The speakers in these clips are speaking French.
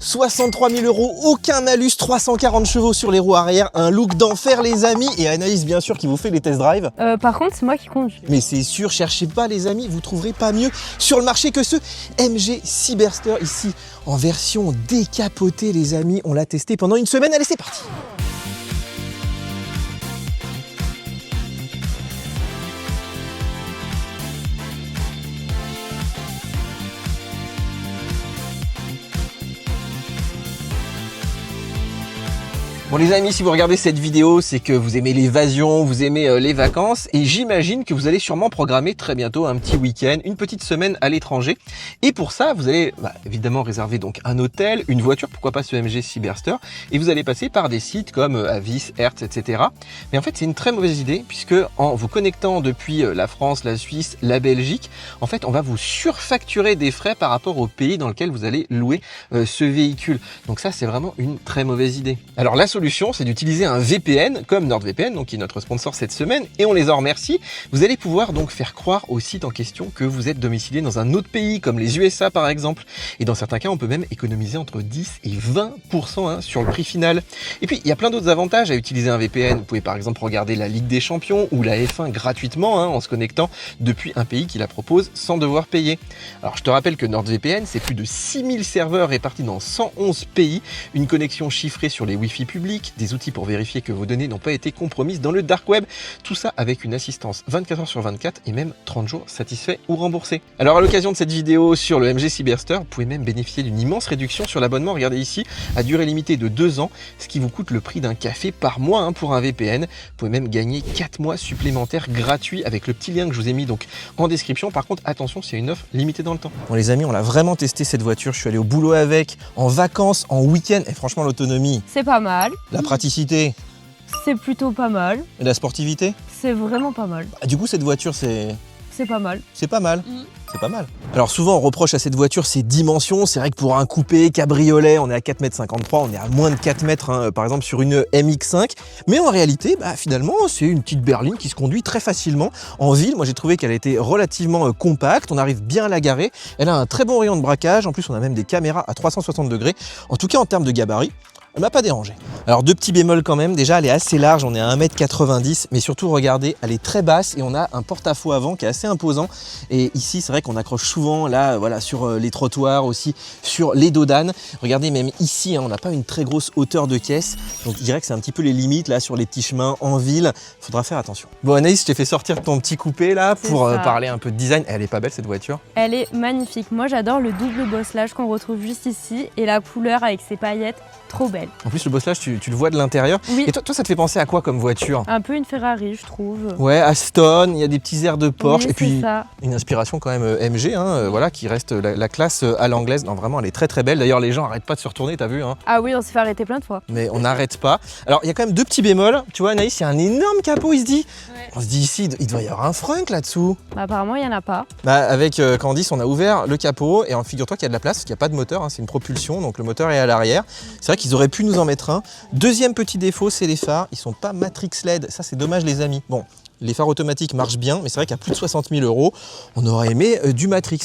63 000 €, aucun malus, 340 chevaux sur les roues arrière, un look d'enfer les amis, et Anaïs bien sûr qui vous fait les test drive. Par contre c'est moi qui conduis. Mais c'est sûr, cherchez pas les amis, vous trouverez pas mieux sur le marché que ce MG Cyberster ici en version décapotée les amis. On l'a testé pendant une semaine, allez c'est parti. Bon les amis, si vous regardez cette vidéo, c'est que vous aimez l'évasion, vous aimez les vacances et j'imagine que vous allez sûrement programmer très bientôt un petit week-end, une petite semaine à l'étranger. Et pour ça, vous allez évidemment réserver donc un hôtel, une voiture, pourquoi pas ce MG Cyberster, et vous allez passer par des sites comme Avis, Hertz, etc. Mais en fait, c'est une très mauvaise idée puisque en vous connectant depuis la France, la Suisse, la Belgique, en fait, on va vous surfacturer des frais par rapport au pays dans lequel vous allez louer ce véhicule. Donc ça, c'est vraiment une très mauvaise idée. Alors la solution, c'est d'utiliser un VPN comme NordVPN, donc qui est notre sponsor cette semaine, et on les en remercie. Vous allez pouvoir donc faire croire au site en question que vous êtes domicilié dans un autre pays, comme les USA par exemple. Et dans certains cas, on peut même économiser entre 10 et 20% sur le prix final. Et puis, il y a plein d'autres avantages à utiliser un VPN. Vous pouvez par exemple regarder la Ligue des Champions ou la F1 gratuitement en se connectant depuis un pays qui la propose sans devoir payer. Alors, je te rappelle que NordVPN, c'est plus de 6000 serveurs répartis dans 111 pays, une connexion chiffrée sur les Wi-Fi publics, des outils pour vérifier que vos données n'ont pas été compromises dans le dark web, tout ça avec une assistance 24 h sur 24 et même 30 jours satisfaits ou remboursés. Alors à l'occasion de cette vidéo sur le MG Cyberster, vous pouvez même bénéficier d'une immense réduction sur l'abonnement, regardez ici, à durée limitée de 2 ans, ce qui vous coûte le prix d'un café par mois pour un VPN. Vous pouvez même gagner 4 mois supplémentaires gratuits avec le petit lien que je vous ai mis donc en description. Par contre, attention, c'est une offre limitée dans le temps. Bon les amis, on l'a vraiment testé cette voiture, je suis allé au boulot avec, en vacances, en week-end, et franchement l'autonomie, C'est pas mal. la praticité C'est plutôt pas mal. et la sportivité. C'est vraiment pas mal. Du coup cette voiture c'est pas mal. C'est pas mal. C'est pas mal. Alors souvent on reproche à cette voiture ses dimensions. C'est vrai que pour un coupé, cabriolet, on est à 4,53 m, on est à moins de 4 mètres par exemple sur une MX5. Mais en réalité, finalement, c'est une petite berline qui se conduit très facilement en ville. Moi j'ai trouvé qu'elle était relativement compacte, on arrive bien à la garer. Elle a un très bon rayon de braquage, en plus on a même des caméras à 360 degrés. En tout cas en termes de gabarit, elle m'a pas dérangé. Alors deux petits bémols quand même, déjà elle est assez large, on est à 1,90 m, mais surtout regardez, elle est très basse et on a un porte-à-faux avant qui est assez imposant. Et ici c'est vrai qu'on accroche souvent là, voilà, sur les trottoirs, aussi sur les dos d'âne. Regardez même ici, on n'a pas une très grosse hauteur de caisse, donc je dirais que c'est un petit peu les limites là sur les petits chemins en ville, faudra faire attention. Bon Anaïs, je t'ai fait sortir ton petit coupé là pour parler un peu de design. Elle est pas belle cette voiture? Elle est magnifique. Moi j'adore le double bosselage qu'on retrouve juste ici et la couleur avec ses paillettes, trop belle. En plus le bosselage tu le vois de l'intérieur. Oui. Et toi ça te fait penser à quoi comme voiture? Un peu une Ferrari je trouve. Ouais, Aston, il y a des petits airs de Porsche, Oui, et puis ça. une inspiration quand même MG, voilà, qui reste la classe à l'anglaise. Non, vraiment, elle est très très belle. D'ailleurs, les gens arrêtent pas de se retourner, t'as vu Ah oui, on s'est fait arrêter plein de fois. Mais on n'arrête pas. Alors, il y a quand même deux petits bémols. Tu vois, Anaïs, il y a un énorme capot, il se dit. Ouais. On se dit ici, il doit y avoir un frunk là-dessous. Apparemment, il n'y en a pas. Avec Candice, on a ouvert le capot et figure-toi qu'il y a de la place, parce qu'il n'y a pas de moteur, c'est une propulsion, donc le moteur est à l'arrière. C'est vrai qu'ils auraient pu nous en mettre un. Deuxième petit défaut, c'est les phares. Ils sont pas Matrix LED. Ça, c'est dommage, les amis. Bon, les phares automatiques marchent bien, mais c'est vrai qu'à plus de 60 000 €, on aurait aimé du Matrix.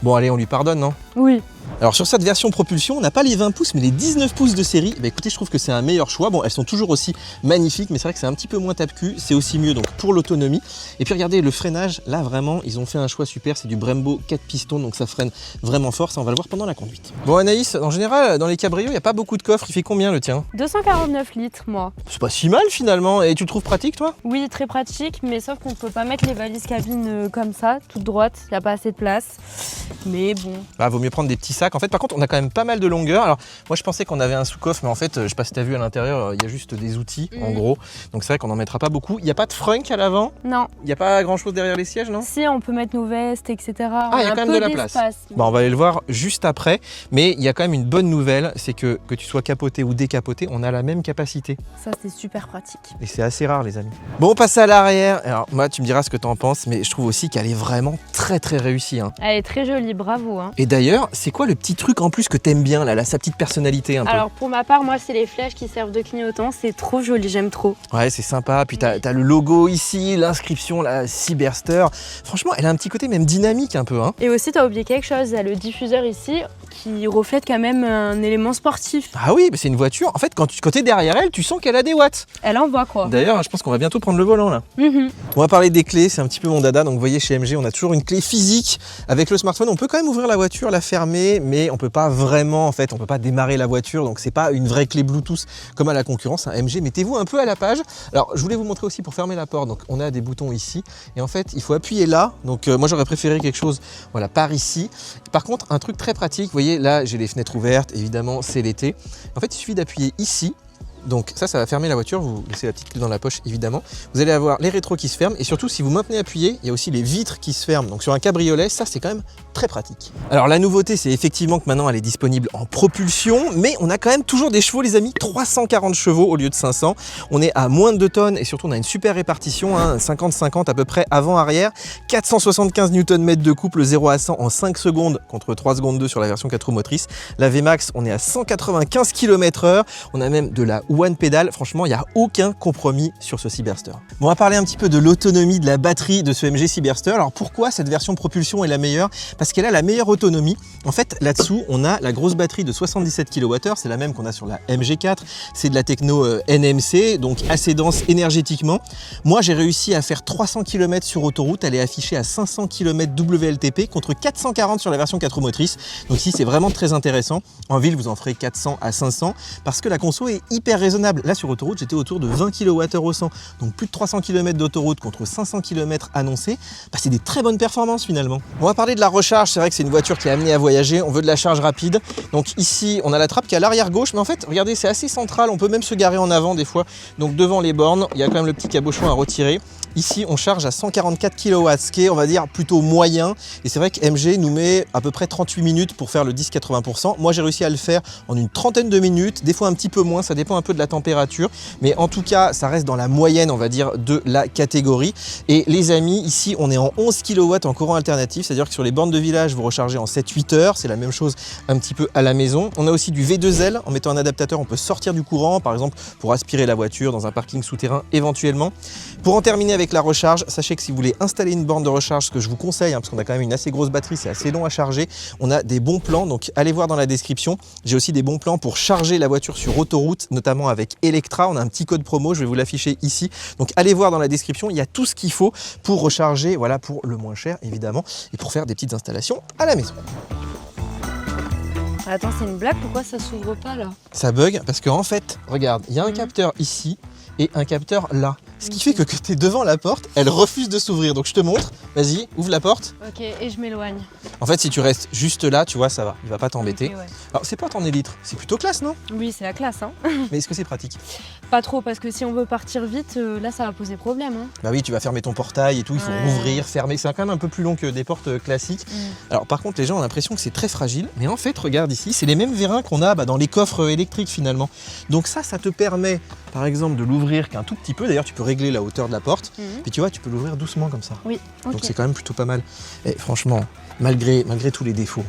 Bon, allez, on lui pardonne, non? Oui. Alors sur cette version propulsion, on n'a pas les 20 pouces mais les 19 pouces de série. Écoutez, je trouve que c'est un meilleur choix. Bon, elles sont toujours aussi magnifiques, mais c'est vrai que c'est un petit peu moins tape-cul. C'est aussi mieux donc pour l'autonomie. Et puis regardez le freinage, là vraiment, ils ont fait un choix super. C'est du Brembo 4 pistons, donc ça freine vraiment fort. Ça, on va le voir pendant la conduite. Bon Anaïs, en général, dans les cabrios, il n'y a pas beaucoup de coffres. Il fait combien le tien? 249 litres, moi. C'est pas si mal finalement. Et tu le trouves pratique, toi? Oui, très pratique, mais sauf qu'on ne peut pas mettre les valises cabine comme ça, toute droite. Il n'y a pas assez de place. Mais bon. Vaut mieux prendre des petits sacs. En fait, par contre, on a quand même pas mal de longueur. Alors, moi, je pensais qu'on avait un sous-coffre, mais en fait, je sais pas si t'as vu à l'intérieur, il y a juste des outils, en gros. Donc, c'est vrai qu'on n'en mettra pas beaucoup. Il n'y a pas de frunk à l'avant? Non. Il n'y a pas grand-chose derrière les sièges, non? Si, on peut mettre nos vestes, etc. Ah, il y a quand même de la place. Bon, on va aller le voir juste après. Mais il y a quand même une bonne nouvelle, c'est que tu sois capoté ou décapoté, on a la même capacité. Ça, c'est super pratique. Et c'est assez rare, les amis. Bon, on passe à l'arrière. Alors, moi, tu me diras ce que t'en penses, mais je trouve aussi qu'elle est vraiment très, très réussie. Elle est très jolie, bravo. Et d'ailleurs, c'est quoi le petit truc en plus que t'aimes bien, là, sa petite personnalité un peu? Alors, pour ma part, moi, c'est les flèches qui servent de clignotant. C'est trop joli, j'aime trop. Ouais, c'est sympa. Puis t'as le logo ici, l'inscription, la Cyberster. Franchement, elle a un petit côté même dynamique un peu. Et aussi, t'as oublié quelque chose, il y a le diffuseur ici qui reflète quand même un élément sportif. Ah oui, c'est une voiture. En fait, quand tu es derrière elle, tu sens qu'elle a des watts. Elle envoie quoi. D'ailleurs, je pense qu'on va bientôt prendre le volant là. On va parler des clés, c'est un petit peu mon dada. Donc vous voyez, chez MG, on a toujours une clé physique. Avec le smartphone, on peut quand même ouvrir la voiture, la fermer, mais on peut pas vraiment, en fait, on peut pas démarrer la voiture. Donc c'est pas une vraie clé Bluetooth comme à la concurrence. MG, mettez-vous un peu à la page. Alors je voulais vous montrer aussi pour fermer la porte. Donc on a des boutons ici et en fait, il faut appuyer là. Donc moi j'aurais préféré quelque chose, voilà, par ici. Par contre, un truc très pratique, vous voyez, là j'ai les fenêtres ouvertes, évidemment c'est l'été. En fait, il suffit d'appuyer ici. Donc ça va fermer la voiture, vous laissez la petite clé dans la poche évidemment. Vous allez avoir les rétros qui se ferment et surtout si vous maintenez appuyé, il y a aussi les vitres qui se ferment. Donc sur un cabriolet, ça c'est quand même très pratique. Alors la nouveauté, c'est effectivement que maintenant elle est disponible en propulsion, mais on a quand même toujours des chevaux les amis, 340 chevaux au lieu de 500. On est à moins de 2 tonnes et surtout on a une super répartition, 50-50 à peu près avant-arrière, 475 Nm de couple 0 à 100 en 5 secondes contre 3 secondes 2 sur la version 4 roues motrices. La VMAX, on est à 195 km/h, on a même de la One Pedal, franchement il n'y a aucun compromis sur ce Cyberster. Bon, on va parler un petit peu de l'autonomie de la batterie de ce MG Cyberster. Alors pourquoi cette version propulsion est la meilleure? Parce qu'elle a la meilleure autonomie. En fait là-dessous on a la grosse batterie de 77 kWh, c'est la même qu'on a sur la MG4, c'est de la techno NMC, donc assez dense énergétiquement. Moi j'ai réussi à faire 300 km sur autoroute, elle est affichée à 500 km WLTP contre 440 sur la version 4 roues motrices. Donc ici c'est vraiment très intéressant. En ville vous en ferez 400 à 500 parce que la conso est hyper raisonnable. Là sur autoroute j'étais autour de 20 kWh au 100, donc plus de 300 km d'autoroute contre 500 km annoncés. C'est des très bonnes performances finalement. On va parler de la recharge, c'est vrai que c'est une voiture qui est amenée à voyager, on veut de la charge rapide. Donc ici on a la trappe qui est à l'arrière gauche, mais en fait regardez c'est assez central, on peut même se garer en avant des fois. Donc devant les bornes, il y a quand même le petit cabochon à retirer. Ici on charge à 144 kW, ce qui est on va dire plutôt moyen. Et c'est vrai que MG nous met à peu près 38 minutes pour faire le 10-80%. Moi j'ai réussi à le faire en une trentaine de minutes, des fois un petit peu moins, ça dépend un peu de la température. Mais en tout cas ça reste dans la moyenne on va dire de la catégorie. Et les amis, ici on est en 11 kW en courant alternatif, c'est-à-dire que sur les bornes de village vous rechargez en 7-8 heures, c'est la même chose un petit peu à la maison. On a aussi du V2L, en mettant un adaptateur on peut sortir du courant, par exemple pour aspirer la voiture dans un parking souterrain éventuellement. Pour en terminer avec la recharge, sachez que si vous voulez installer une borne de recharge, ce que je vous conseille, parce qu'on a quand même une assez grosse batterie, c'est assez long à charger, on a des bons plans, donc allez voir dans la description. J'ai aussi des bons plans pour charger la voiture sur autoroute, notamment avec Electra, on a un petit code promo, je vais vous l'afficher ici. Donc allez voir dans la description, il y a tout ce qu'il faut pour recharger, voilà, pour le moins cher évidemment, et pour faire des petites installations à la maison. Attends, c'est une blague, pourquoi ça s'ouvre pas là? Ça bug parce qu'en fait, regarde, il y a un capteur ici et un capteur là. Ce qui fait que quand tu es devant la porte, elle refuse de s'ouvrir. Donc je te montre, vas-y, ouvre la porte. Ok, et je m'éloigne. En fait, si tu restes juste là, tu vois, ça va, il va pas t'embêter. Okay, ouais. Alors c'est pas en élytre, c'est plutôt classe, non? Oui, c'est la classe, hein. Mais est-ce que c'est pratique? Pas trop, parce que si on veut partir vite, là ça va poser problème. Hein. Bah oui, tu vas fermer ton portail et tout, il faut ouvrir, fermer. C'est quand même un peu plus long que des portes classiques. Alors par contre, les gens ont l'impression que c'est très fragile. Mais en fait, regarde ici, c'est les mêmes vérins qu'on a dans les coffres électriques finalement. Donc ça te permet, par exemple, de l'ouvrir qu'un tout petit peu. D'ailleurs, tu peux régler la hauteur de la porte. Puis tu vois, tu peux l'ouvrir doucement comme ça. Oui, okay. Donc c'est quand même plutôt pas mal. Et franchement, malgré tous les défauts,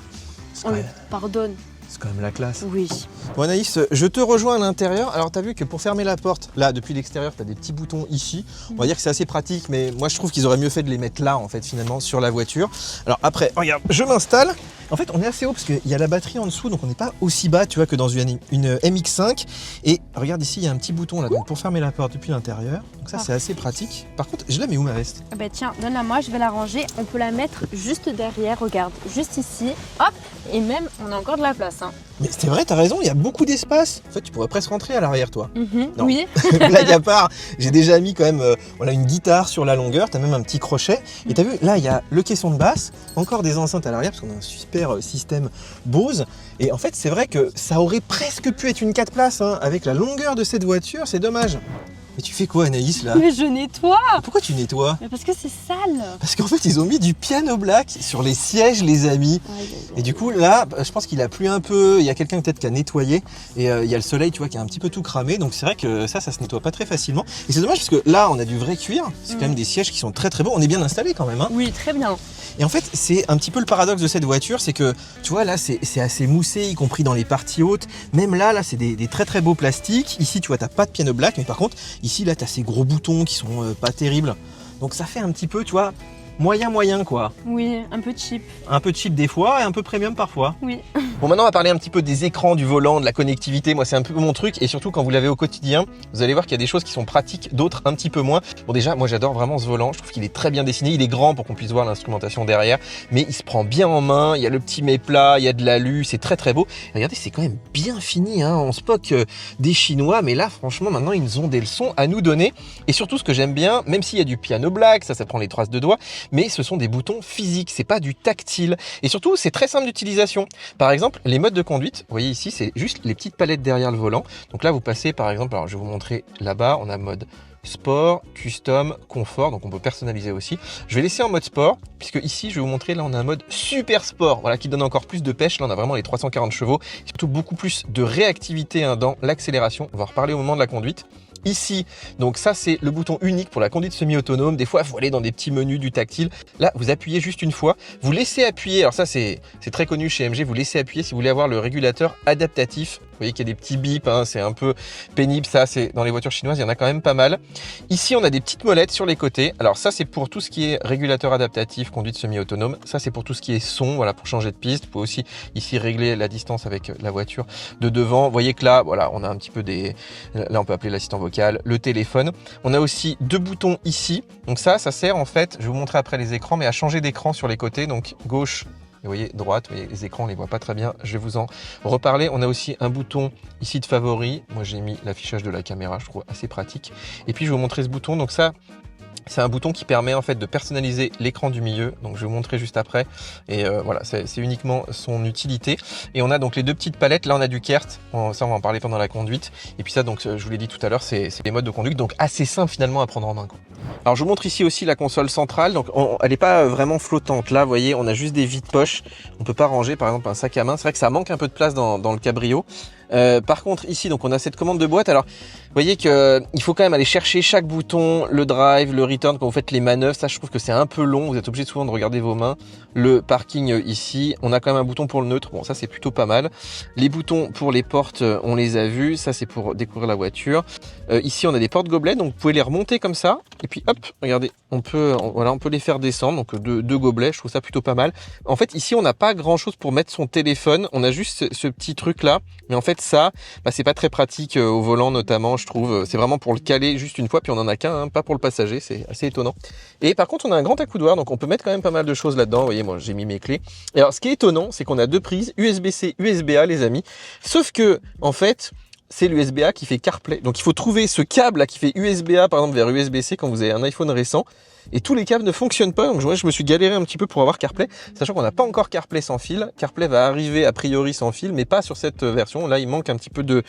pardonne. C'est quand même la classe. Oui. Bon Anaïs, je te rejoins à l'intérieur. Alors tu as vu que pour fermer la porte, là depuis l'extérieur, tu as des petits boutons ici. On va dire que c'est assez pratique, mais moi je trouve qu'ils auraient mieux fait de les mettre là en fait finalement sur la voiture. Alors après, regarde, je m'installe. En fait on est assez haut parce qu'il y a la batterie en dessous, donc on n'est pas aussi bas tu vois que dans une MX5. Et regarde ici, il y a un petit bouton là donc pour fermer la porte depuis l'intérieur. Donc ça c'est assez pratique. Par contre, je la mets où ma veste? Bah tiens, donne à moi, je vais la ranger. On peut la mettre juste derrière, regarde, juste ici. Hop, et même on a encore de la place. Hein. Mais c'est vrai, t'as raison, il y a beaucoup d'espace. En fait, tu pourrais presque rentrer à l'arrière, toi. Non. Oui. Blague à part, j'ai déjà mis quand même une guitare sur la longueur, t'as même un petit crochet. Et t'as vu, là, il y a le caisson de basse, encore des enceintes à l'arrière, parce qu'on a un super système Bose. Et en fait, c'est vrai que ça aurait presque pu être une 4 places, hein, avec la longueur de cette voiture, c'est dommage. Mais tu fais quoi Anaïs là? Mais je nettoie. Pourquoi tu nettoies? Mais parce que c'est sale. Parce qu'en fait ils ont mis du piano black sur les sièges les amis. Et du coup là je pense qu'il a plu un peu, il y a quelqu'un peut-être qui a nettoyé et il y a le soleil tu vois qui a un petit peu tout cramé, donc c'est vrai que ça se nettoie pas très facilement. Et c'est dommage parce que là on a du vrai cuir, c'est quand même des sièges qui sont très très beaux, on est bien installés quand même hein. Oui très bien. Et en fait c'est un petit peu le paradoxe de cette voiture, c'est que tu vois là c'est assez moussé y compris dans les parties hautes, même là c'est des très très beaux plastiques. Ici tu vois t'as pas de piano black, mais par contre ici là t'as ces gros boutons qui sont pas terribles, donc ça fait un petit peu tu vois moyen quoi. Oui, un peu cheap. Un peu cheap des fois et un peu premium parfois. Oui. Bon, maintenant on va parler un petit peu des écrans, du volant, de la connectivité. Moi c'est un peu mon truc et surtout quand vous l'avez au quotidien, vous allez voir qu'il y a des choses qui sont pratiques, d'autres un petit peu moins. Bon déjà, moi j'adore vraiment ce volant, je trouve qu'il est très bien dessiné, il est grand pour qu'on puisse voir l'instrumentation derrière, mais il se prend bien en main, il y a le petit méplat, il y a de l'alu, c'est très très beau. Et regardez, c'est quand même bien fini, hein. On se moque des Chinois, mais là franchement maintenant ils nous ont des leçons à nous donner. Et surtout ce que j'aime bien, même s'il y a du piano black, ça prend les traces de doigts, mais ce sont des boutons physiques, c'est pas du tactile. Et surtout c'est très simple d'utilisation. Par exemple, les modes de conduite, vous voyez ici, c'est juste les petites palettes derrière le volant. Donc là, vous passez par exemple, alors je vais vous montrer là-bas, on a mode sport, custom, confort, donc on peut personnaliser aussi. Je vais laisser en mode sport, puisque ici, je vais vous montrer, là on a un mode super sport, voilà, qui donne encore plus de pêche. Là, on a vraiment les 340 chevaux, surtout beaucoup plus de réactivité hein, dans l'accélération. On va en reparler au moment de la conduite. Ici, donc ça c'est le bouton unique pour la conduite semi-autonome. Des fois, il faut aller dans des petits menus du tactile. Là, vous appuyez juste une fois. Vous laissez appuyer. Alors ça, c'est très connu chez MG. Vous laissez appuyer si vous voulez avoir le régulateur adaptatif. Vous voyez qu'il y a des petits bips. Hein, c'est un peu pénible. Ça, c'est dans les voitures chinoises, il y en a quand même pas mal. Ici, on a des petites molettes sur les côtés. Alors ça, c'est pour tout ce qui est régulateur adaptatif, conduite semi-autonome. Ça, c'est pour tout ce qui est son. Voilà, pour changer de piste. Vous pouvez aussi ici régler la distance avec la voiture de devant. Vous voyez que là, voilà, on a un petit peu des... Là, on peut appeler l'assistant vocal, le téléphone. On a aussi deux boutons ici. Donc ça sert en fait, je vais vous montrer après les écrans, mais à changer d'écran sur les côtés. Donc gauche, et vous voyez, droite, vous voyez, les écrans, on les voit pas très bien. Je vais vous en reparler. On a aussi un bouton ici de favoris. Moi, j'ai mis l'affichage de la caméra, je trouve assez pratique. Et puis, je vais vous montrer ce bouton. Donc ça, c'est un bouton qui permet en fait de personnaliser l'écran du milieu, donc je vais vous montrer juste après. Et voilà, c'est uniquement son utilité. Et on a donc les deux petites palettes. Là, on a du Kert, ça on va en parler pendant la conduite. Et puis ça, donc je vous l'ai dit tout à l'heure, c'est les modes de conduite, donc assez simple finalement à prendre en main, quoi. Alors je vous montre ici aussi la console centrale. Donc elle n'est pas vraiment flottante. Là, vous voyez, on a juste des vides-poches. On peut pas ranger par exemple un sac à main. C'est vrai que ça manque un peu de place dans le cabrio. Par contre ici, donc on a cette commande de boîte. Alors vous voyez qu'il faut quand même aller chercher chaque bouton, le drive, le return quand vous faites les manœuvres. Ça, je trouve que c'est un peu long. Vous êtes obligé souvent de regarder vos mains. Le parking ici, on a quand même un bouton pour le neutre. Bon, ça c'est plutôt pas mal. Les boutons pour les portes, on les a vus. Ça c'est pour découvrir la voiture. Ici, on a des portes gobelets, donc vous pouvez les remonter comme ça. Et puis hop, regardez, on peut les faire descendre. Donc deux gobelets, je trouve ça plutôt pas mal. En fait, ici, on n'a pas grand chose pour mettre son téléphone. On a juste ce petit truc là. Mais en fait, ça, c'est pas très pratique au volant notamment, je trouve. C'est vraiment pour le caler juste une fois, puis on en a qu'un, hein, pas pour le passager. C'est assez étonnant. Et par contre, on a un grand accoudoir, donc on peut mettre quand même pas mal de choses là-dedans. Vous voyez, moi, j'ai mis mes clés. Et alors, ce qui est étonnant, c'est qu'on a deux prises USB-C, USB-A, les amis. Sauf que, en fait, c'est l'USB-A qui fait CarPlay. Donc, il faut trouver ce câble là qui fait USB-A, par exemple, vers USB-C quand vous avez un iPhone récent. Et tous les câbles ne fonctionnent pas, donc je me suis galéré un petit peu pour avoir CarPlay, sachant qu'on n'a pas encore CarPlay sans fil. CarPlay va arriver a priori sans fil, mais pas sur cette version. Là, il manque un petit peu de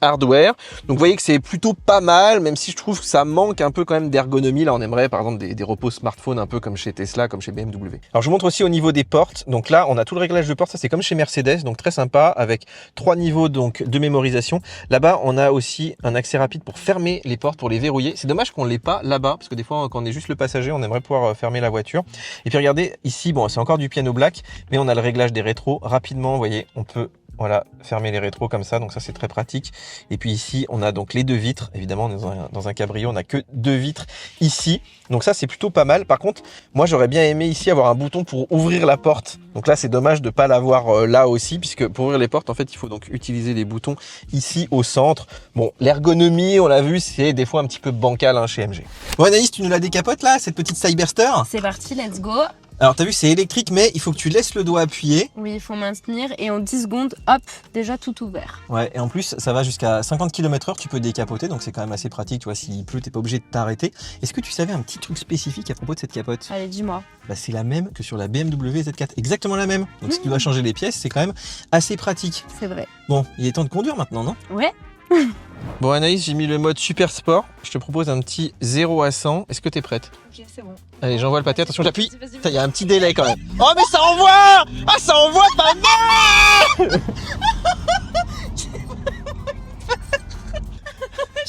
hardware. Donc vous voyez que c'est plutôt pas mal, même si je trouve que ça manque un peu quand même d'ergonomie. Là, on aimerait par exemple des repos smartphone un peu comme chez Tesla, comme chez BMW. Alors je vous montre aussi au niveau des portes. Donc là, on a tout le réglage de portes, ça c'est comme chez Mercedes, donc très sympa, avec 3 niveaux donc de mémorisation. Là-bas, on a aussi un accès rapide pour fermer les portes, pour les verrouiller. C'est dommage qu'on l'ait pas là-bas, parce que des fois, quand on est juste le passager, on aimerait pouvoir fermer la voiture. Et puis regardez, ici, bon, c'est encore du piano black, mais on a le réglage des rétros. Rapidement, vous voyez, on peut fermer les rétros comme ça, donc ça c'est très pratique. Et puis ici, on a donc les deux vitres. Évidemment, on est dans un cabrio, on n'a que deux vitres ici. Donc ça, c'est plutôt pas mal. Par contre, moi, j'aurais bien aimé ici avoir un bouton pour ouvrir la porte. Donc là, c'est dommage de ne pas l'avoir là aussi, puisque pour ouvrir les portes, en fait, il faut donc utiliser les boutons ici au centre. Bon, l'ergonomie, on l'a vu, c'est des fois un petit peu bancal hein, chez MG. Bon, Anaïs, tu nous la décapotes là, cette petite Cyberster? C'est parti, let's go. Alors, t'as vu, c'est électrique, mais il faut que tu laisses le doigt appuyé. Oui, il faut maintenir et en 10 secondes, hop, déjà tout ouvert. Ouais, et en plus, ça va jusqu'à 50 km/h, tu peux décapoter, donc c'est quand même assez pratique. Tu vois, s'il pleut, t'es pas obligé de t'arrêter. Est-ce que tu savais un petit truc spécifique à propos de cette capote? Allez, dis-moi. C'est la même que sur la BMW Z4, exactement la même. Donc si tu dois changer les pièces, c'est quand même assez pratique. C'est vrai. Bon, il est temps de conduire maintenant, non? Ouais. Bon Anaïs, j'ai mis le mode super sport. Je te propose un petit 0 à 100. Est-ce que t'es prête? Ok, c'est bon. Allez, j'envoie le pâté. Attention, j'appuie. Vas-y. Il y a un petit délai quand même. Oh mais ça envoie! Ah ça envoie pas mal.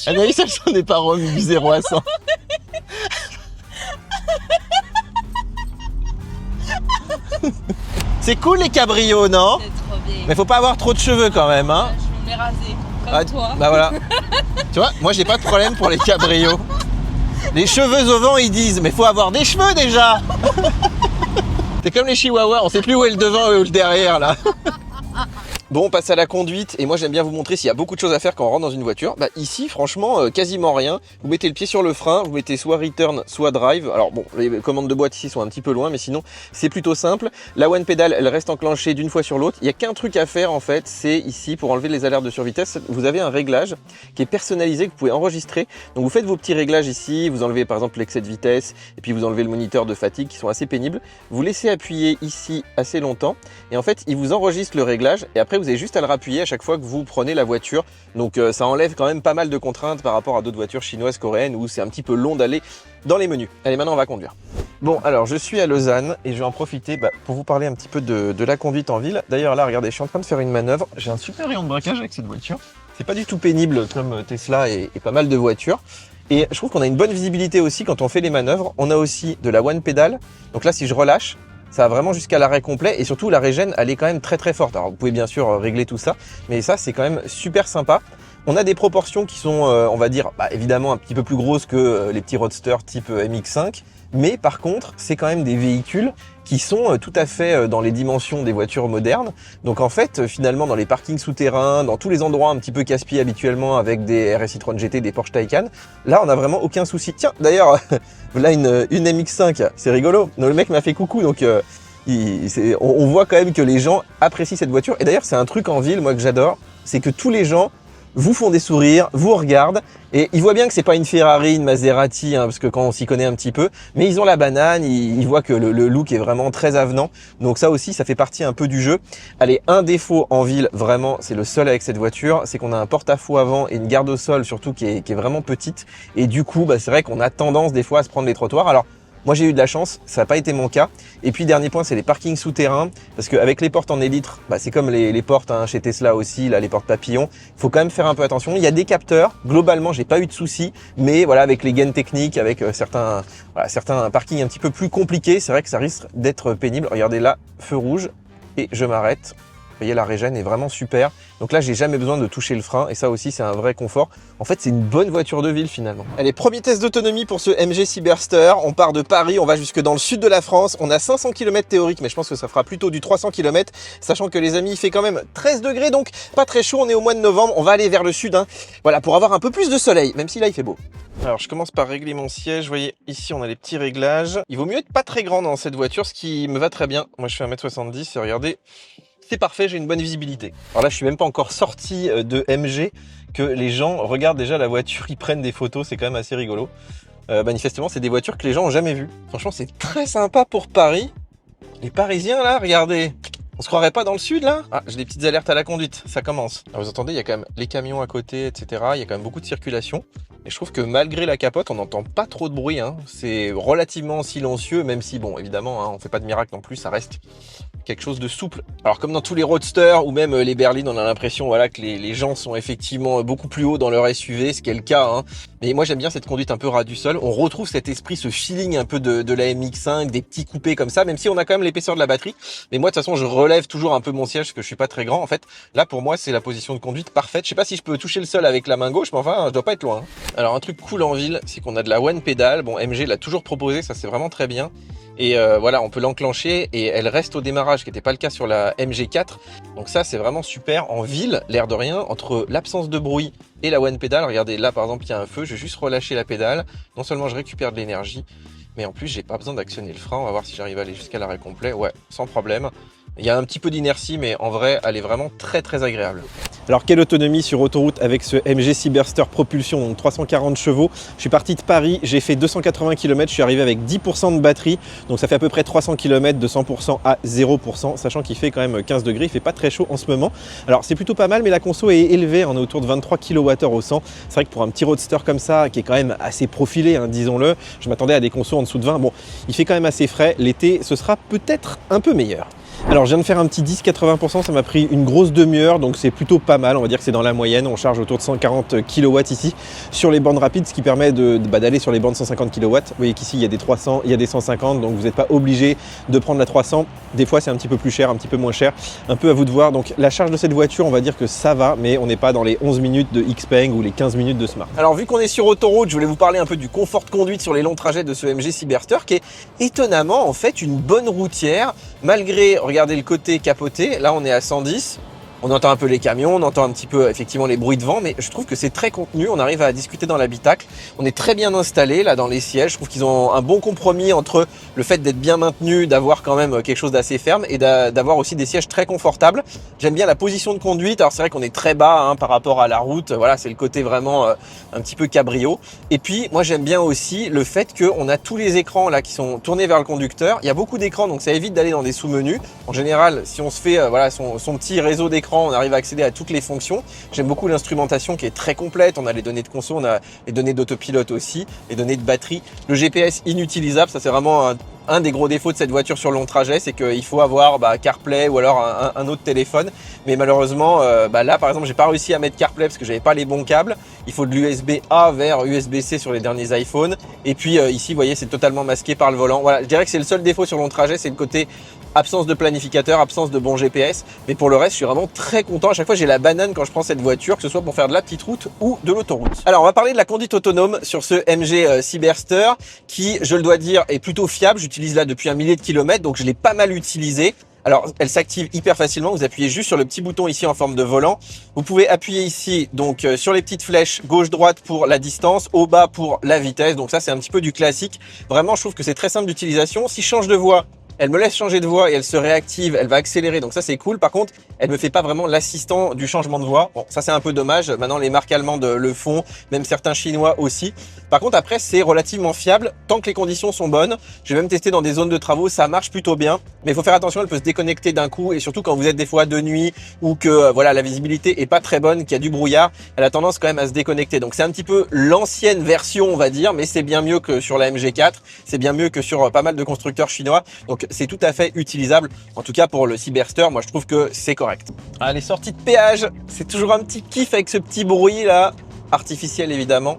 Anaïs, elle s'en est pas remis du 0 à 100. C'est cool les cabrios, non? C'est trop bien. Mais faut pas avoir trop de cheveux quand même, hein? Je vais me les raser, comme toi. Bah voilà. Tu vois, moi j'ai pas de problème pour les cabrios. Les cheveux au vent, ils disent, mais faut avoir des cheveux déjà. C'est comme les chihuahuas, on sait plus où est le devant et où le derrière là. Bon, on passe à la conduite et moi j'aime bien vous montrer s'il y a beaucoup de choses à faire quand on rentre dans une voiture. Bah ici, franchement, quasiment rien. Vous mettez le pied sur le frein, vous mettez soit return, soit drive. Alors bon, les commandes de boîte ici sont un petit peu loin, mais sinon c'est plutôt simple. La one pedal, elle reste enclenchée d'une fois sur l'autre. Il n'y a qu'un truc à faire en fait, c'est ici pour enlever les alertes de survitesse. Vous avez un réglage qui est personnalisé que vous pouvez enregistrer. Donc vous faites vos petits réglages ici, vous enlevez par exemple l'excès de vitesse et puis vous enlevez le moniteur de fatigue qui sont assez pénibles. Vous laissez appuyer ici assez longtemps et en fait il vous enregistre le réglage et après vous avez juste à le rappuyer à chaque fois que vous prenez la voiture. Donc ça enlève quand même pas mal de contraintes par rapport à d'autres voitures chinoises, coréennes où c'est un petit peu long d'aller dans les menus. Allez, maintenant on va conduire. Bon, alors je suis à Lausanne et je vais en profiter pour vous parler un petit peu de la conduite en ville. D'ailleurs là, regardez, je suis en train de faire une manœuvre. J'ai un super rayon de braquage avec cette voiture. C'est pas du tout pénible comme Tesla et pas mal de voitures. Et je trouve qu'on a une bonne visibilité aussi quand on fait les manœuvres. On a aussi de la one pedal. Donc là, si je relâche, ça va vraiment jusqu'à l'arrêt complet et surtout la régène elle est quand même très forte. Alors vous pouvez bien sûr régler tout ça, mais ça c'est quand même super sympa. On a des proportions qui sont on va dire évidemment un petit peu plus grosses que les petits roadsters type MX5, mais par contre c'est quand même des véhicules qui sont tout à fait dans les dimensions des voitures modernes. Donc en fait, finalement, dans les parkings souterrains, dans tous les endroits un petit peu casse-pieds habituellement avec des RS e-tron GT, des Porsche Taycan, là, on n'a vraiment aucun souci. Tiens, d'ailleurs, là, une MX5, c'est rigolo. Donc, le mec m'a fait coucou, donc on voit quand même que les gens apprécient cette voiture. Et d'ailleurs, c'est un truc en ville, moi, que j'adore, c'est que tous les gens vous font des sourires, vous regardent, et ils voient bien que c'est pas une Ferrari, une Maserati, hein, parce que quand on s'y connaît un petit peu, mais ils ont la banane, ils voient que le look est vraiment très avenant, donc ça aussi, ça fait partie un peu du jeu. Allez, un défaut en ville, vraiment, c'est le seul avec cette voiture, c'est qu'on a un porte-à-faux avant et une garde au sol, surtout qui est vraiment petite, et du coup, c'est vrai qu'on a tendance des fois à se prendre les trottoirs. Alors, moi j'ai eu de la chance, ça n'a pas été mon cas. Et puis dernier point, c'est les parkings souterrains, parce qu'avec les portes en élytre, c'est comme les portes chez Tesla aussi, là, les portes papillons, il faut quand même faire un peu attention. Il y a des capteurs, globalement j'ai pas eu de soucis, mais voilà, avec les gaines techniques, avec certains parkings un petit peu plus compliqués, c'est vrai que ça risque d'être pénible. Regardez là, feu rouge, et je m'arrête. Vous voyez, la régène est vraiment super. Donc là, j'ai jamais besoin de toucher le frein et ça aussi, c'est un vrai confort. En fait, c'est une bonne voiture de ville finalement. Allez, premier test d'autonomie pour ce MG Cyberster. On part de Paris, on va jusque dans le sud de la France. On a 500 km théorique, mais je pense que ça fera plutôt du 300 km, sachant que les amis, il fait quand même 13 degrés, donc pas très chaud. On est au mois de novembre, on va aller vers le sud, voilà, pour avoir un peu plus de soleil, même si là, il fait beau. Alors, je commence par régler mon siège. Vous voyez, ici, on a les petits réglages. Il vaut mieux être pas très grand dans cette voiture, ce qui me va très bien. Moi, je fais 1m70 et regardez, c'est parfait, j'ai une bonne visibilité. Alors là, je suis même pas encore sorti de MG que les gens regardent déjà la voiture, ils prennent des photos, c'est quand même assez rigolo. Manifestement, c'est des voitures que les gens ont jamais vues. Franchement, c'est très sympa pour Paris. Les Parisiens, là, regardez. On se croirait pas dans le sud, là? Ah, j'ai des petites alertes à la conduite, ça commence. Alors, vous entendez, il y a quand même les camions à côté, etc. Il y a quand même beaucoup de circulation. Et je trouve que malgré la capote, on n'entend pas trop de bruit. C'est relativement silencieux, même si, bon, évidemment, on fait pas de miracle non plus, ça reste quelque chose de souple. Alors comme dans tous les roadsters ou même les berlines, on a l'impression voilà, que les gens sont effectivement beaucoup plus hauts dans leur SUV, ce qui est le cas. Mais moi j'aime bien cette conduite un peu ras du sol. On retrouve cet esprit, ce feeling un peu de la MX5, des petits coupés comme ça, même si on a quand même l'épaisseur de la batterie. Mais moi de toute façon je relève toujours un peu mon siège parce que je suis pas très grand. En fait là pour moi c'est la position de conduite parfaite. Je sais pas si je peux toucher le sol avec la main gauche, mais enfin je dois pas être loin. Alors un truc cool en ville, c'est qu'on a de la one pedal. Bon, MG l'a toujours proposé, ça c'est vraiment très bien. Et voilà, on peut l'enclencher et elle reste au démarrage, ce qui n'était pas le cas sur la MG4. Donc ça, c'est vraiment super. En ville, l'air de rien, entre l'absence de bruit et la one pedal, regardez, là par exemple, il y a un feu, je vais juste relâcher la pédale. Non seulement je récupère de l'énergie, mais en plus, j'ai pas besoin d'actionner le frein. On va voir si j'arrive à aller jusqu'à l'arrêt complet. Ouais, sans problème. Il y a un petit peu d'inertie, mais en vrai, elle est vraiment très agréable. Alors, quelle autonomie sur autoroute avec ce MG Cyberster propulsion, donc 340 chevaux. Je suis parti de Paris, j'ai fait 280 km, je suis arrivé avec 10% de batterie, donc ça fait à peu près 300 km de 100% à 0%, sachant qu'il fait quand même 15 degrés, il fait pas très chaud en ce moment. Alors, c'est plutôt pas mal, mais la conso est élevée, on est autour de 23 kWh au 100. C'est vrai que pour un petit roadster comme ça, qui est quand même assez profilé, disons-le, je m'attendais à des consos en dessous de 20. Bon, il fait quand même assez frais. L'été, ce sera peut-être un peu meilleur. Alors je viens de faire un petit 10-80%, ça m'a pris une grosse demi-heure, donc c'est plutôt pas mal, on va dire que c'est dans la moyenne. On charge autour de 140 kW ici sur les bornes rapides, ce qui permet d'aller sur les bornes 150 kW. Vous voyez qu'ici il y a des 300, il y a des 150, donc vous n'êtes pas obligé de prendre la 300. Des fois c'est un petit peu plus cher, un petit peu moins cher, un peu à vous de voir. Donc la charge de cette voiture, on va dire que ça va, mais on n'est pas dans les 11 minutes de Xpeng ou les 15 minutes de Smart. Alors vu qu'on est sur autoroute, je voulais vous parler un peu du confort de conduite sur les longs trajets de ce MG Cyberster, qui est étonnamment en fait une bonne routière, malgré, regardez le côté capoté, là on est à 110. On entend un peu les camions, on entend un petit peu effectivement les bruits de vent, mais je trouve que c'est très contenu, on arrive à discuter dans l'habitacle. On est très bien installé là dans les sièges, je trouve qu'ils ont un bon compromis entre le fait d'être bien maintenu, d'avoir quand même quelque chose d'assez ferme et d'avoir aussi des sièges très confortables. J'aime bien la position de conduite, alors c'est vrai qu'on est très bas par rapport à la route, voilà, c'est le côté vraiment un petit peu cabrio. Et puis moi j'aime bien aussi le fait qu'on a tous les écrans là qui sont tournés vers le conducteur. Il y a beaucoup d'écrans, donc ça évite d'aller dans des sous-menus. En général, si on se fait voilà, son petit réseau d'écran, on arrive à accéder à toutes les fonctions. J'aime beaucoup l'instrumentation qui est très complète. On a les données de conso, on a les données d'autopilote aussi, les données de batterie. Le GPS inutilisable, ça c'est vraiment un des gros défauts de cette voiture sur long trajet, c'est qu'il faut avoir CarPlay ou alors un autre téléphone. Mais malheureusement, là par exemple, j'ai pas réussi à mettre CarPlay parce que j'avais pas les bons câbles. Il faut de l'USB-A vers USB-C sur les derniers iPhones. Et puis ici, vous voyez, c'est totalement masqué par le volant. Voilà, je dirais que c'est le seul défaut sur long trajet, c'est le côté absence de planificateur, absence de bon GPS. Mais pour le reste, je suis vraiment très content. À chaque fois, j'ai la banane quand je prends cette voiture, que ce soit pour faire de la petite route ou de l'autoroute. Alors, on va parler de la conduite autonome sur ce MG Cyberster qui, je le dois dire, est plutôt fiable. J'utilise là depuis un millier de kilomètres, donc je l'ai pas mal utilisé. Alors, elle s'active hyper facilement. Vous appuyez juste sur le petit bouton ici en forme de volant. Vous pouvez appuyer ici donc sur les petites flèches gauche-droite pour la distance, au bas pour la vitesse. Donc ça, c'est un petit peu du classique. Vraiment, je trouve que c'est très simple d'utilisation. Si je change de voie, elle me laisse changer de voie et elle se réactive, elle va accélérer, donc ça c'est cool. Par contre, elle me fait pas vraiment l'assistant du changement de voie. Bon, ça c'est un peu dommage. Maintenant, les marques allemandes le font, même certains chinois aussi. Par contre, après, c'est relativement fiable tant que les conditions sont bonnes. J'ai même testé dans des zones de travaux, ça marche plutôt bien. Mais il faut faire attention, elle peut se déconnecter d'un coup et surtout quand vous êtes des fois de nuit ou que voilà la visibilité est pas très bonne, qu'il y a du brouillard, elle a tendance quand même à se déconnecter. Donc c'est un petit peu l'ancienne version, on va dire, mais c'est bien mieux que sur la MG4, c'est bien mieux que sur pas mal de constructeurs chinois. Donc c'est tout à fait utilisable. En tout cas pour le Cyberster, moi je trouve que c'est correct. Ah, les sorties de péage, c'est toujours un petit kiff avec ce petit bruit là, artificiel évidemment,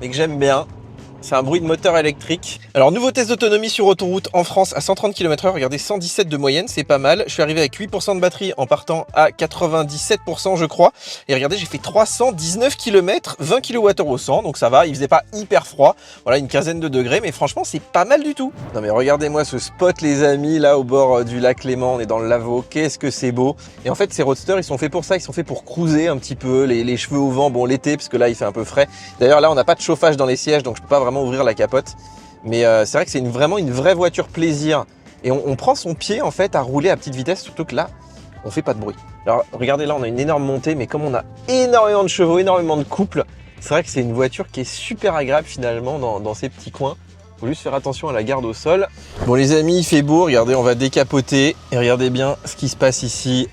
mais que j'aime bien. C'est un bruit de moteur électrique. Alors, nouveau test d'autonomie sur autoroute en France à 130 km/h. Regardez, 117 de moyenne, c'est pas mal. Je suis arrivé avec 8% de batterie en partant à 97%, je crois. Et regardez, j'ai fait 319 km, 20 kWh au 100. Donc ça va, il faisait pas hyper froid. Voilà, une quinzaine de degrés, mais franchement, c'est pas mal du tout. Non mais regardez-moi ce spot, les amis, là au bord du lac Léman. On est dans le Lavaux. Qu'est-ce que c'est beau. Et en fait, ces roadsters, ils sont faits pour ça. Ils sont faits pour cruiser un petit peu, les cheveux au vent. Bon, l'été, parce que là, il fait un peu frais. D'ailleurs, là, on n'a pas de chauffage dans les sièges, donc je peux pas vraiment ouvrir la capote, mais c'est vrai que c'est vraiment une vraie voiture plaisir et on prend son pied en fait à rouler à petite vitesse, surtout que là on fait pas de bruit. Alors regardez, là on a une énorme montée, mais comme on a énormément de chevaux, énormément de couple, c'est vrai que c'est une voiture qui est super agréable finalement dans ces petits coins. Faut juste faire attention à la garde au sol. Bon les amis, il fait beau, regardez, on va décapoter et regardez bien ce qui se passe ici.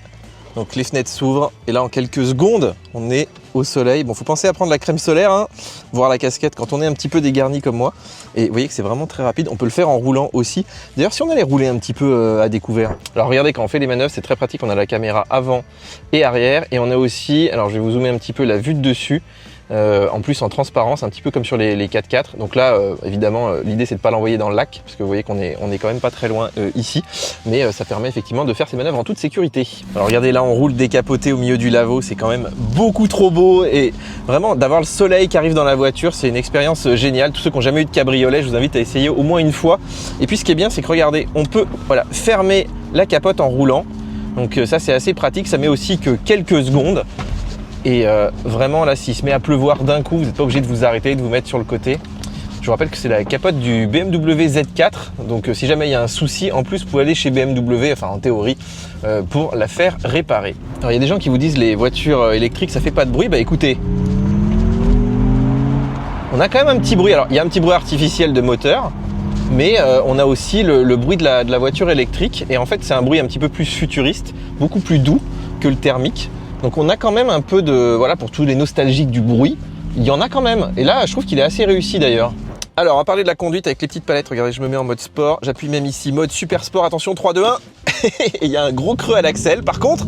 Donc les fenêtres s'ouvrent et là en quelques secondes on est au soleil. Bon, faut penser à prendre la crème solaire, hein, voir la casquette quand on est un petit peu dégarni comme moi. Et vous voyez que c'est vraiment très rapide, on peut le faire en roulant aussi. D'ailleurs si on allait rouler un petit peu à découvert. Alors regardez, quand on fait les manœuvres c'est très pratique, on a la caméra avant et arrière. Et on a aussi, alors je vais vous zoomer un petit peu, la vue de dessus. En plus en transparence, un petit peu comme sur les 4x4. Donc là évidemment l'idée c'est de pas l'envoyer dans le lac parce que vous voyez qu'on est quand même pas très loin ici, mais ça permet effectivement de faire ces manœuvres en toute sécurité. Alors regardez, là on roule décapoté au milieu du Lavaux, c'est quand même beaucoup trop beau et vraiment d'avoir le soleil qui arrive dans la voiture, c'est une expérience géniale. Tous ceux qui n'ont jamais eu de cabriolet, je vous invite à essayer au moins une fois. Et puis ce qui est bien, c'est que regardez, on peut voilà, fermer la capote en roulant, donc ça c'est assez pratique, ça met aussi que quelques secondes. Et vraiment là, s'il se met à pleuvoir d'un coup, vous n'êtes pas obligé de vous arrêter, de vous mettre sur le côté. Je vous rappelle que c'est la capote du BMW Z4, donc si jamais il y a un souci, en plus vous pouvez aller chez BMW, enfin en théorie, pour la faire réparer. Alors il y a des gens qui vous disent les voitures électriques ça fait pas de bruit, bah écoutez, on a quand même un petit bruit. Alors il y a un petit bruit artificiel de moteur, mais on a aussi le bruit de la voiture électrique, et en fait c'est un bruit un petit peu plus futuriste, beaucoup plus doux que le thermique. Donc on a quand même un peu de, voilà, pour tous les nostalgiques du bruit, il y en a quand même. Et là, je trouve qu'il est assez réussi d'ailleurs. Alors, on va parler de la conduite avec les petites palettes. Regardez, je me mets en mode sport. J'appuie même ici, mode super sport. Attention, 3, 2, 1. et il y a un gros creux à l'axle. Par contre,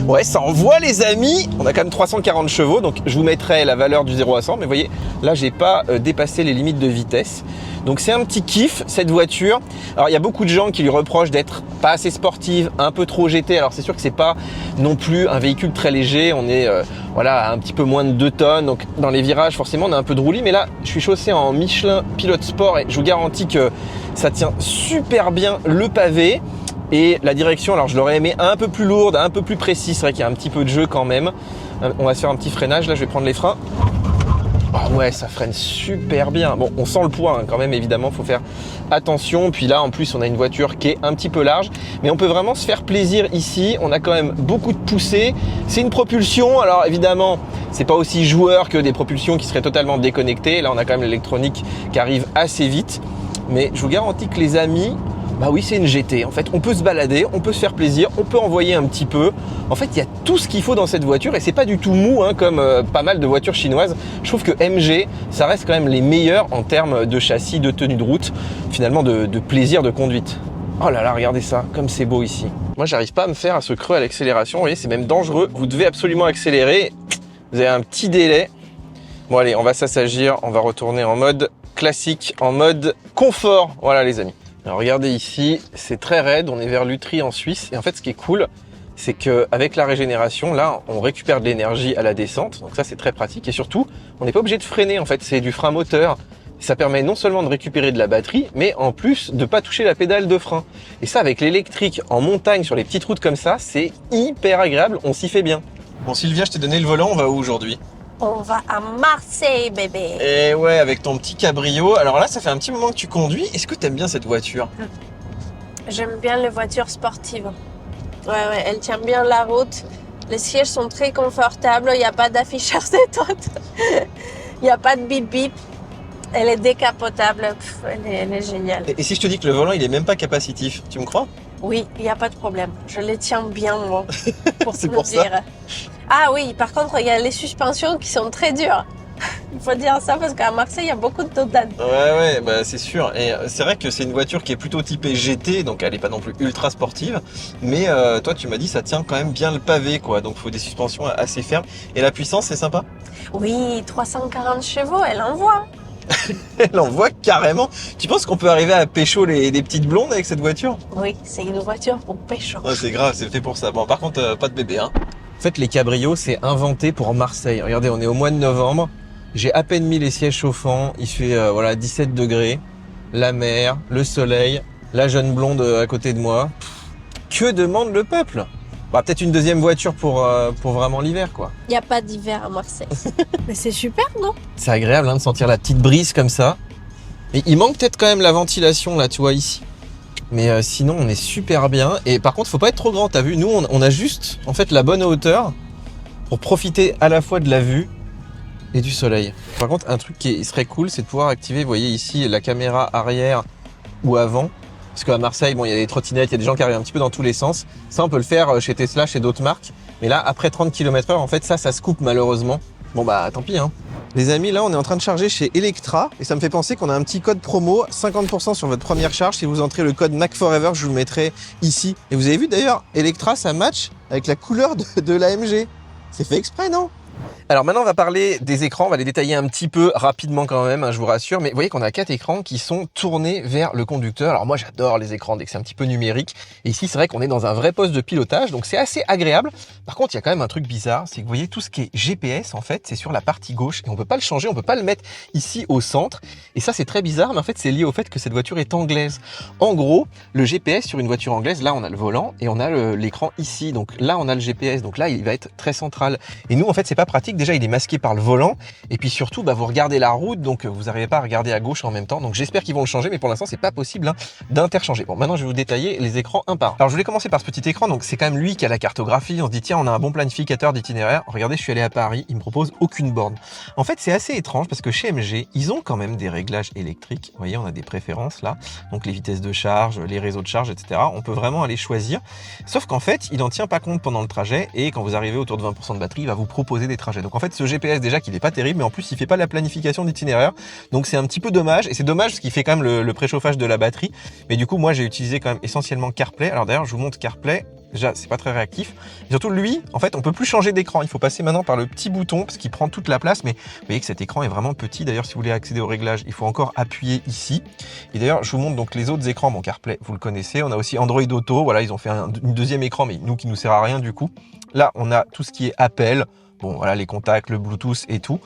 ouais, ça envoie les amis. On a quand même 340 chevaux, donc je vous mettrai la valeur du 0 à 100. Mais vous voyez, là, j'ai pas dépassé les limites de vitesse. Donc c'est un petit kiff, cette voiture. Alors il y a beaucoup de gens qui lui reprochent d'être pas assez sportive, un peu trop GT. Alors c'est sûr que c'est pas non plus un véhicule très léger. On est voilà, un petit peu moins de 2 tonnes. Donc dans les virages, forcément, on a un peu de roulis. Mais là, je suis chaussé en Michelin Pilote Sport et je vous garantis que ça tient super bien le pavé. Et la direction, alors je l'aurais aimé un peu plus lourde, un peu plus précise. C'est vrai qu'il y a un petit peu de jeu quand même. On va se faire un petit freinage. Là, je vais prendre les freins. Oh ouais, ça freine super bien. Bon, on sent le poids quand même, évidemment, faut faire attention. Puis là, en plus, on a une voiture qui est un petit peu large, mais on peut vraiment se faire plaisir ici. On a quand même beaucoup de poussée. C'est une propulsion. Alors évidemment, c'est pas aussi joueur que des propulsions qui seraient totalement déconnectées. Là, on a quand même l'électronique qui arrive assez vite. Mais je vous garantis que les amis, bah oui, c'est une GT. En fait, on peut se balader, on peut se faire plaisir, on peut envoyer un petit peu. En fait, il y a tout ce qu'il faut dans cette voiture et c'est pas du tout mou comme pas mal de voitures chinoises. Je trouve que MG, ça reste quand même les meilleurs en termes de châssis, de tenue de route, finalement de plaisir de conduite. Oh là là, regardez ça, comme c'est beau ici. Moi, j'arrive pas à me faire à ce creux à l'accélération. Vous voyez, c'est même dangereux. Vous devez absolument accélérer. Vous avez un petit délai. Bon, allez, on va s'assagir. On va retourner en mode classique, en mode confort. Voilà, les amis. Alors regardez ici, c'est très raide, on est vers Lutry en Suisse. Et en fait, ce qui est cool, c'est qu'avec la régénération, là, on récupère de l'énergie à la descente. Donc ça, c'est très pratique. Et surtout, on n'est pas obligé de freiner, en fait. C'est du frein moteur. Ça permet non seulement de récupérer de la batterie, mais en plus de pas toucher la pédale de frein. Et ça, avec l'électrique en montagne, sur les petites routes comme ça, c'est hyper agréable. On s'y fait bien. Bon, Sylvia, je t'ai donné le volant. On va où aujourd'hui ? On va à Marseille, bébé. Et ouais, avec ton petit cabrio. Alors là, ça fait un petit moment que tu conduis. Est-ce que t'aimes bien cette voiture ? J'aime bien les voitures sportives. Ouais, elle tient bien la route. Les sièges sont très confortables. Il n'y a pas d'afficheur d'étote. Il n'y a pas de bip bip. Elle est décapotable. Elle est géniale. Et si je te dis que le volant, il est même pas capacitif, tu me crois ? Oui, il n'y a pas de problème. Je les tiens bien, moi. C'est pour ça. Ah oui, par contre, il y a les suspensions qui sont très dures. Il faut dire ça parce qu'à Marseille, il y a beaucoup de totales. Ouais, bah c'est sûr. Et c'est vrai que c'est une voiture qui est plutôt typée GT, donc elle est pas non plus ultra sportive. Mais toi, tu m'as dit, ça tient quand même bien le pavé, quoi. Donc il faut des suspensions assez fermes. Et la puissance, c'est sympa ? Oui, 340 chevaux, elle envoie. Elle envoie carrément. Tu penses qu'on peut arriver à pécho les petites blondes avec cette voiture ? Oui, c'est une voiture pour pécho. Ouais, c'est grave, c'est fait pour ça. Bon, par contre, pas de bébé, hein. En fait, les cabrios, c'est inventé pour Marseille. Regardez, on est au mois de novembre. J'ai à peine mis les sièges chauffants. Il fait voilà 17 degrés. La mer, le soleil, la jeune blonde à côté de moi. Que demande le peuple ? Bah, peut-être une deuxième voiture pour vraiment l'hiver, quoi. Il n'y a pas d'hiver à Marseille. Mais c'est super, non ? C'est agréable de sentir la petite brise comme ça. Mais il manque peut-être quand même la ventilation, là, tu vois, ici. Mais sinon, on est super bien. Et par contre, faut pas être trop grand, t'as vu ? Nous, on a juste, en fait, la bonne hauteur pour profiter à la fois de la vue et du soleil. Par contre, un truc qui serait cool, c'est de pouvoir activer, vous voyez ici, la caméra arrière ou avant. Parce qu'à Marseille, bon, il y a des trottinettes, il y a des gens qui arrivent un petit peu dans tous les sens. Ça, on peut le faire chez Tesla, chez d'autres marques. Mais là, après 30 km/h, en fait, ça se coupe malheureusement. Bon, bah, tant pis, hein. Les amis, là, on est en train de charger chez Electra. Et ça me fait penser qu'on a un petit code promo, 50% sur votre première charge. Si vous entrez le code MacForever, je vous le mettrai ici. Et vous avez vu d'ailleurs, Electra, ça match avec la couleur de l'AMG. C'est fait exprès, non ? Alors maintenant, on va parler des écrans, on va les détailler un petit peu rapidement quand même, je vous rassure. Mais vous voyez qu'on a 4 écrans qui sont tournés vers le conducteur. Alors moi, j'adore les écrans dès que c'est un petit peu numérique. Et ici, c'est vrai qu'on est dans un vrai poste de pilotage, donc c'est assez agréable. Par contre, il y a quand même un truc bizarre, c'est que vous voyez tout ce qui est GPS, en fait, c'est sur la partie gauche. Et on peut pas le changer, on peut pas le mettre ici au centre. Et ça, c'est très bizarre, mais en fait, c'est lié au fait que cette voiture est anglaise. En gros, le GPS sur une voiture anglaise, là, on a le volant et on a l'écran ici. Donc là, on a le GPS, donc là, il va être très central. Et nous, en fait, c'est pas pratique. Déjà, il est masqué par le volant et puis surtout bah, vous regardez la route, donc vous n'arrivez pas à regarder à gauche en même temps. Donc j'espère qu'ils vont le changer, mais pour l'instant c'est pas possible d'interchanger. Bon, maintenant je vais vous détailler les écrans un par un. Alors je voulais commencer par ce petit écran, donc c'est quand même lui qui a la cartographie. On se dit tiens, on a un bon planificateur d'itinéraire. Regardez, je suis allé à Paris, il me propose aucune borne. En fait c'est assez étrange parce que chez MG ils ont quand même des réglages électriques. Vous voyez, on a des préférences là, donc les vitesses de charge, les réseaux de charge, etc. On peut vraiment aller choisir, sauf qu'en fait il n'en tient pas compte pendant le trajet et quand vous arrivez autour de 20% de batterie, il va vous proposer des trajets trajet. Donc en fait, ce GPS déjà qu'il est pas terrible, mais en plus il fait pas la planification d'itinéraire. Donc c'est un petit peu dommage, et c'est dommage parce qu'il fait quand même le préchauffage de la batterie. Mais du coup, moi j'ai utilisé quand même essentiellement CarPlay. Alors d'ailleurs, je vous montre CarPlay. Déjà, c'est pas très réactif. Et surtout, lui, en fait, on peut plus changer d'écran. Il faut passer maintenant par le petit bouton parce qu'il prend toute la place. Mais vous voyez que cet écran est vraiment petit. D'ailleurs, si vous voulez accéder au réglage, il faut encore appuyer ici. Et d'ailleurs, je vous montre donc les autres écrans. Bon, CarPlay, vous le connaissez. On a aussi Android Auto. Voilà, ils ont fait une deuxième écran, mais qui nous sert à rien du coup. Là, on a tout ce qui est appel. Bon, voilà, les contacts, le Bluetooth et tout.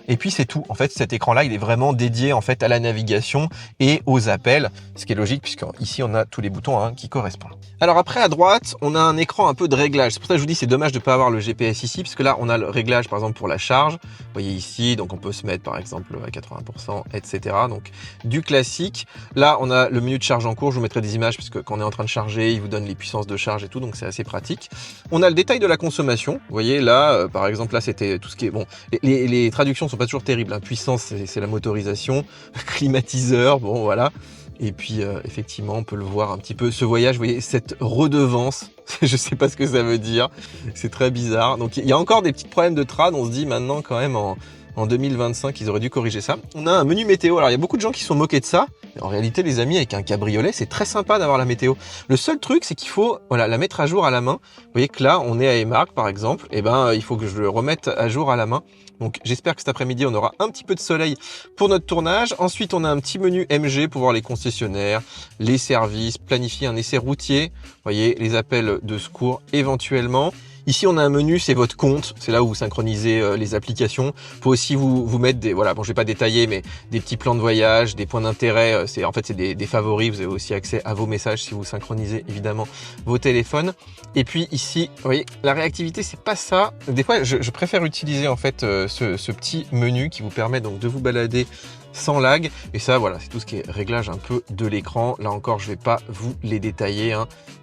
Et puis c'est tout. En fait, cet écran-là, il est vraiment dédié en fait à la navigation et aux appels, ce qui est logique puisque ici on a tous les boutons qui correspondent. Alors après à droite, on a un écran un peu de réglage. C'est pour ça que je vous dis c'est dommage de ne pas avoir le GPS ici, parce que là on a le réglage par exemple pour la charge. Vous voyez ici, donc on peut se mettre par exemple à 80%, etc. Donc du classique. Là on a le menu de charge en cours. Je vous mettrai des images parce que quand on est en train de charger, il vous donne les puissances de charge et tout, donc c'est assez pratique. On a le détail de la consommation. Vous voyez là, par exemple là c'était tout ce qui est bon. Les traductions sont pas toujours terribles. Puissance, c'est la motorisation. Climatiseur, bon voilà. Et puis effectivement, on peut le voir un petit peu. Ce voyage, vous voyez, cette redevance, je sais pas ce que ça veut dire. C'est très bizarre. Donc il y a encore des petits problèmes de trad. On se dit maintenant quand même en 2025, ils auraient dû corriger ça. On a un menu météo. Alors il y a beaucoup de gens qui sont moqués de ça. En réalité, les amis, avec un cabriolet, c'est très sympa d'avoir la météo. Le seul truc, c'est qu'il faut la mettre à jour à la main. Vous voyez que là, on est à Émarques, par exemple. Et il faut que je le remette à jour à la main. Donc j'espère que cet après-midi, on aura un petit peu de soleil pour notre tournage. Ensuite, on a un petit menu MG pour voir les concessionnaires, les services, planifier un essai routier. Vous voyez, les appels de secours éventuellement. Ici, on a un menu, c'est votre compte. C'est là où vous synchronisez les applications. Vous pouvez aussi vous mettre des, voilà, bon, je vais pas détailler, mais des petits plans de voyage, des points d'intérêt. En fait, c'est des favoris. Vous avez aussi accès à vos messages si vous synchronisez évidemment vos téléphones. Et puis ici, vous voyez, la réactivité, c'est pas ça. Des fois, je préfère utiliser en fait ce petit menu qui vous permet donc de vous balader sans lag. Et ça, voilà, c'est tout ce qui est réglage un peu de l'écran. Là encore, je vais pas vous les détailler,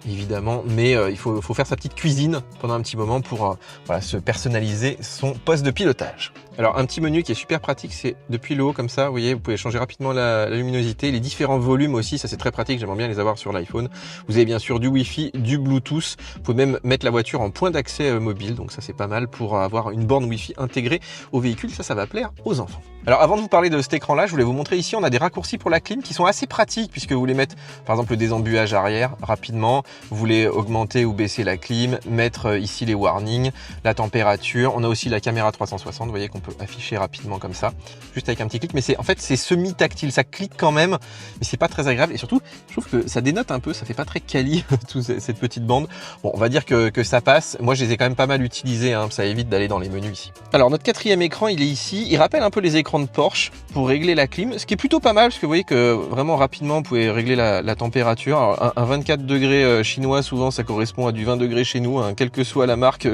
évidemment, mais il faut faire sa petite cuisine pendant un petit moment pour voilà, se personnaliser son poste de pilotage. Alors, un petit menu qui est super pratique, c'est depuis le haut comme ça, vous voyez, vous pouvez changer rapidement la luminosité, les différents volumes aussi, ça c'est très pratique, j'aimerais bien les avoir sur l'iPhone. Vous avez bien sûr du Wi-Fi, du Bluetooth, vous pouvez même mettre la voiture en point d'accès mobile, donc ça c'est pas mal pour avoir une borne Wi-Fi intégrée au véhicule, ça va plaire aux enfants. Alors avant de vous parler de cet écran-là, je voulais vous montrer ici, on a des raccourcis pour la clim qui sont assez pratiques puisque vous voulez mettre par exemple le désembuage arrière rapidement, vous voulez augmenter ou baisser la clim, mettre ici les warnings, la température, on a aussi la caméra 360, vous voyez qu'on peut afficher rapidement comme ça, juste avec un petit clic, mais en fait c'est semi-tactile, ça clique quand même, mais c'est pas très agréable et surtout je trouve que ça dénote un peu, ça fait pas très quali toute cette petite bande. Bon, on va dire que ça passe, moi je les ai quand même pas mal utilisés, ça évite d'aller dans les menus ici. Alors notre quatrième écran il est ici, il rappelle un peu les écrans de Porsche pour régler la clim, ce qui est plutôt pas mal parce que vous voyez que vraiment rapidement vous pouvez régler la température. Alors, un 24 degrés chinois souvent ça correspond à du 20 degrés chez nous, quelle que soit la marque,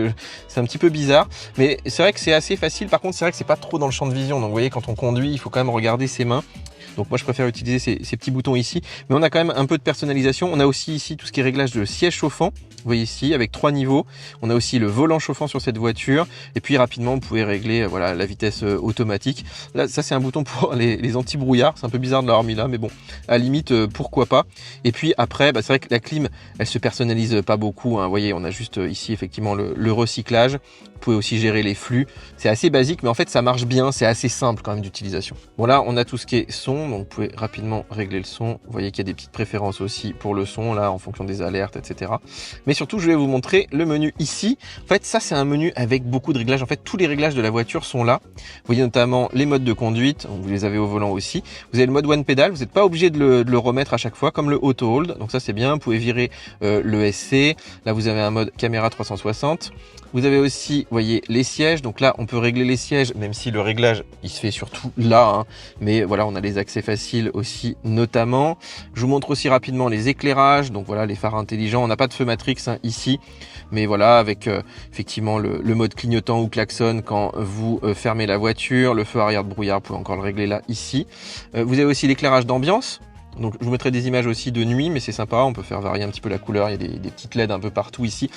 c'est un petit peu bizarre, mais c'est vrai que c'est assez facile. Par contre c'est vrai que c'est pas trop dans le champ de vision, donc vous voyez quand on conduit il faut quand même regarder ses mains. Donc moi je préfère utiliser ces petits boutons ici, mais on a quand même un peu de personnalisation. On a aussi ici tout ce qui est réglage de siège chauffant, vous voyez ici avec 3 niveaux. On a aussi le volant chauffant sur cette voiture et puis rapidement vous pouvez régler voilà, la vitesse automatique. Là ça c'est un bouton pour les anti-brouillards, c'est un peu bizarre de l'avoir mis là, mais bon, à la limite pourquoi pas. Et puis après c'est vrai que la clim elle se personnalise pas beaucoup, vous voyez on a juste ici effectivement le recyclage. Vous pouvez aussi gérer les flux, c'est assez basique mais en fait ça marche bien, c'est assez simple quand même d'utilisation. Bon là on a tout ce qui est son, donc vous pouvez rapidement régler le son. Vous voyez qu'il y a des petites préférences aussi pour le son là en fonction des alertes, etc. Mais surtout je vais vous montrer le menu ici. En fait ça c'est un menu avec beaucoup de réglages, en fait tous les réglages de la voiture sont là. Vous voyez notamment les modes de conduite, vous les avez au volant aussi. Vous avez le mode one pedal, vous n'êtes pas obligé de le remettre à chaque fois comme le auto hold, donc ça c'est bien. Vous pouvez virer le SC, là vous avez un mode caméra 360. Vous avez aussi, vous voyez, les sièges. Donc là, on peut régler les sièges, même si le réglage, il se fait surtout là. Mais voilà, on a les accès faciles aussi, notamment. Je vous montre aussi rapidement les éclairages. Donc voilà, les phares intelligents. On n'a pas de feu matrix ici. Mais voilà, avec effectivement le mode clignotant ou klaxon quand vous fermez la voiture. Le feu arrière de brouillard, vous pouvez encore le régler là, ici. Vous avez aussi l'éclairage d'ambiance. Donc je vous mettrai des images aussi de nuit, mais c'est sympa, on peut faire varier un petit peu la couleur, il y a des petites LED un peu partout ici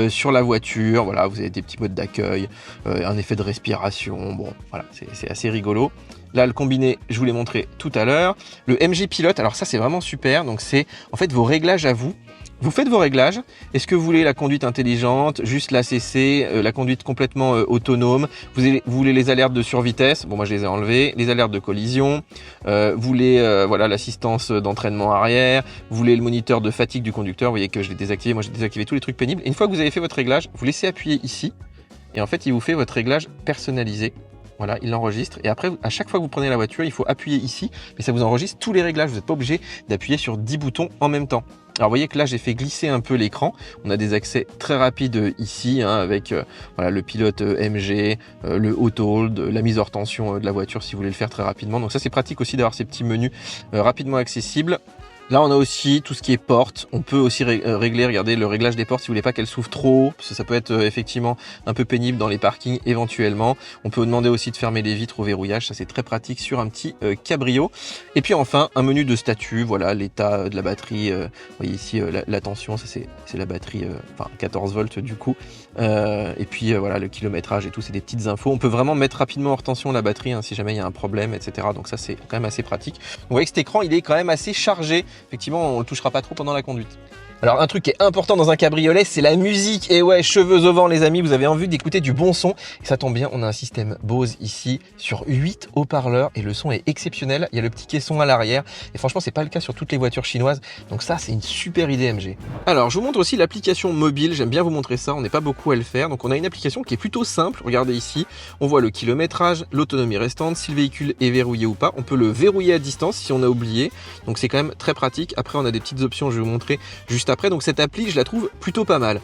sur la voiture. Voilà, vous avez des petits modes d'accueil, un effet de respiration, bon voilà, c'est assez rigolo. Là le combiné, je vous l'ai montré tout à l'heure. Le MG Pilote, alors ça c'est vraiment super, donc c'est en fait vos réglages à vous. Vous faites vos réglages. Est-ce que vous voulez la conduite intelligente, juste l'ACC, la conduite complètement autonome? Vous voulez les alertes de survitesse? Bon, moi je les ai enlevées. Les alertes de collision. Vous voulez voilà, l'assistance d'entraînement arrière. Vous voulez le moniteur de fatigue du conducteur. Vous voyez que je l'ai désactivé. Moi j'ai désactivé tous les trucs pénibles. Et une fois que vous avez fait votre réglage, vous laissez appuyer ici. Et en fait, il vous fait votre réglage personnalisé. Voilà, il l'enregistre. Et après, à chaque fois que vous prenez la voiture, il faut appuyer ici. Mais ça vous enregistre tous les réglages. Vous n'êtes pas obligé d'appuyer sur 10 boutons en même temps. Alors vous voyez que là j'ai fait glisser un peu l'écran, on a des accès très rapides ici hein, avec voilà, le pilote MG, le auto hold, la mise hors tension de la voiture si vous voulez le faire très rapidement. Donc ça c'est pratique aussi d'avoir ces petits menus rapidement accessibles. Là, on a aussi tout ce qui est porte. On peut aussi régler, regardez, le réglage des portes si vous voulez pas qu'elles s'ouvrent trop haut, parce que ça peut être effectivement un peu pénible dans les parkings éventuellement. On peut demander aussi de fermer les vitres au verrouillage. Ça, c'est très pratique sur un petit cabrio. Et puis enfin, un menu de statut. Voilà, l'état de la batterie. Vous voyez ici la tension, ça c'est la batterie, enfin 14 volts du coup. Et puis voilà, le kilométrage et tout, c'est des petites infos. On peut vraiment mettre rapidement hors tension la batterie hein, si jamais il y a un problème, etc. Donc ça, c'est quand même assez pratique. Vous voyez que cet écran, il est quand même assez chargé. Effectivement, on ne le touchera pas trop pendant la conduite. Alors un truc qui est important dans un cabriolet, c'est la musique. Et ouais, cheveux au vent les amis, vous avez envie d'écouter du bon son. Et ça tombe bien, on a un système Bose ici sur 8 haut-parleurs et le son est exceptionnel. Il y a le petit caisson à l'arrière et franchement, c'est pas le cas sur toutes les voitures chinoises. Donc ça, c'est une super idée MG. Alors, je vous montre aussi l'application mobile. J'aime bien vous montrer ça, on n'est pas beaucoup à le faire. Donc on a une application qui est plutôt simple. Regardez ici, on voit le kilométrage, l'autonomie restante, si le véhicule est verrouillé ou pas. On peut le verrouiller à distance si on a oublié. Donc c'est quand même très pratique. Après, on a des petites options, je vais vous montrer juste après. Donc cette appli, je la trouve plutôt pas mal.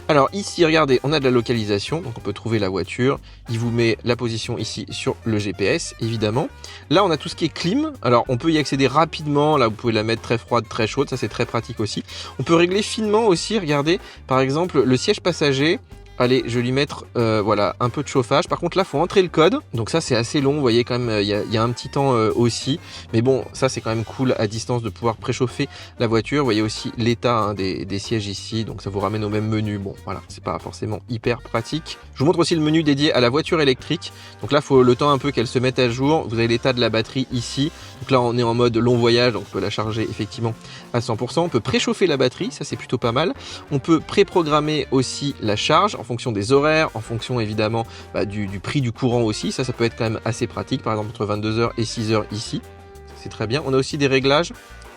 Alors ici, regardez, on a de la localisation, donc on peut trouver la voiture. Il vous met la position ici sur le GPS, évidemment. Là, on a tout ce qui est clim. Alors, on peut y accéder rapidement. Là, vous pouvez la mettre très froide, très chaude. Ça, c'est très pratique aussi. On peut régler finement aussi. Regardez, par exemple, le siège passager. Allez, je vais lui mettre voilà, un peu de chauffage. Par contre, là, il faut entrer le code. Donc ça, c'est assez long. Vous voyez quand même, il y a un petit temps aussi. Mais bon, ça, c'est quand même cool à distance de pouvoir préchauffer la voiture. Vous voyez aussi l'état hein, des sièges ici. Donc ça vous ramène au même menu. Bon, voilà, c'est pas forcément hyper pratique. Je vous montre aussi le menu dédié à la voiture électrique. Donc là, il faut le temps un peu qu'elle se mette à jour. Vous avez l'état de la batterie ici. Donc là, on est en mode long voyage. Donc on peut la charger effectivement à 100%. On peut préchauffer la batterie. Ça, c'est plutôt pas mal. On peut préprogrammer aussi la charge en fonction des horaires, en fonction évidemment du prix du courant aussi. Ça peut être quand même assez pratique. Par exemple, entre 22h et 6h ici. C'est très bien. On a aussi des réglages.